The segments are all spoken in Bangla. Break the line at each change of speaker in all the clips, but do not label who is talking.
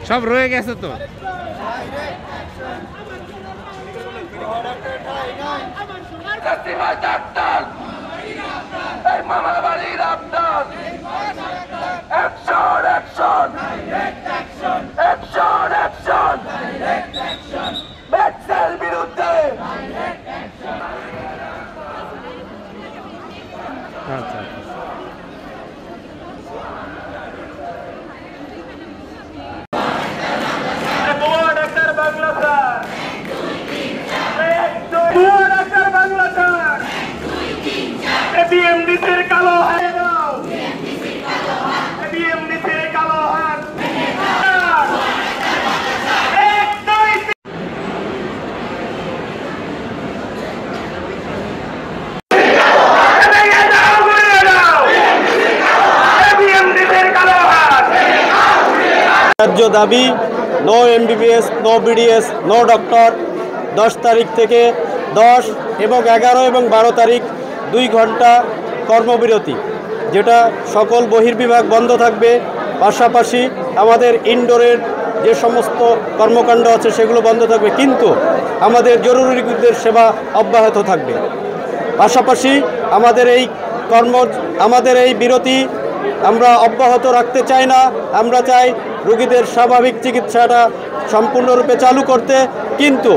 সব রয়ে গেছে তো। আচ্ছা
কালো
রাজ্য দাবি no MBBS, no BDS, no doctor. 10 তারিখ থেকে 10 এবং 11 এবং 12 তারিখ 2 ঘন্টা কর্মবিরতি, যেটা সকল বহির্বিভাগ বন্ধ থাকবে। পাশাপাশি আমাদের ইনডোরের যে সমস্ত কর্মকাণ্ড আছে সেগুলো বন্ধ থাকবে, কিন্তু আমাদের জরুরি রোগীদের সেবা অব্যাহত থাকবে। পাশাপাশি আমাদের এই বিরতি আমরা অব্যাহত রাখতে চাই না। আমরা চাই রোগীদের স্বাভাবিক চিকিৎসাটা সম্পূর্ণরূপে চালু করতে, কিন্তু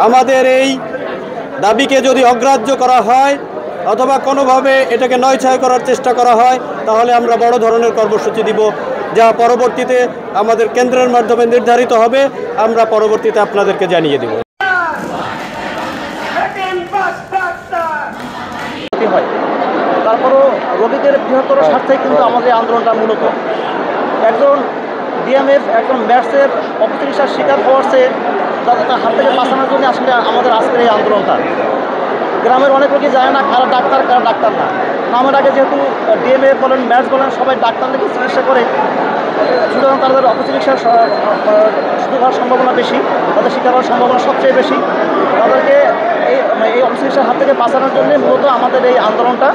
আমাদের এই দাবিকে যদি অগ্রাহ্য করা হয় অথবা কোনোভাবে এটাকে নয়ছয় করার চেষ্টা করা হয়, তাহলে আমরা বড় ধরনের কর্মসূচি দিব, যা পরবর্তীতে আমাদের কেন্দ্রের মাধ্যমে নির্ধারিত হবে। আমরা পরবর্তীতে আপনাদেরকে জানিয়ে দেব।
তারপরও রোগীদের বৃহত্তর স্বার্থে কিন্তু আমাদের আন্দোলনটা মূলত একজন ডিএমএফ, একজন ম্যাটসের অপচিকিৎসার শিকার হওয়ার চেয়ে তার হাত থেকে বাঁচানোর জন্য আসলে আমাদের আজকের এই আন্দোলনটা। গ্রামের অনেক রোগী যায় না কারা ডাক্তার কারা ডাক্তার না। নামের আগে যেহেতু ডিএমএফ বলেন, ম্যাটস বলেন, সবাই ডাক্তার দেখে চিকিৎসা করে, সুতরাং তাদের অপচিকিৎসার সুযোগ হওয়ার সম্ভাবনা বেশি, তাদের শিকার হওয়ার সম্ভাবনা সবচেয়ে বেশি। তাদেরকে এই অপচিকিৎসার হাত থেকে বাঁচানোর জন্য মূলত আমাদের এই আন্দোলনটা।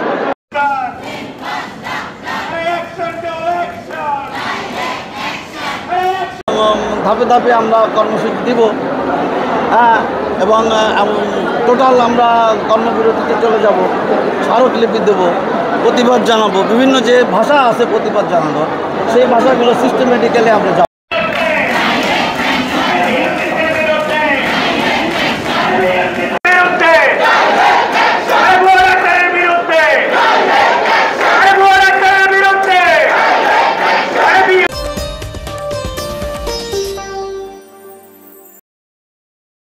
ধাপে ধাপে আমরা কর্মসূচি দিব, এবং টোটাল আমরা কর্মবিরতিতে চলে যাব, স্মারকলিপি দেবো, প্রতিবাদ জানাবো। বিভিন্ন যে ভাষা আছে প্রতিবাদ জানানোর, সেই ভাষাগুলো সিস্টেমেটিক্যালি আমরা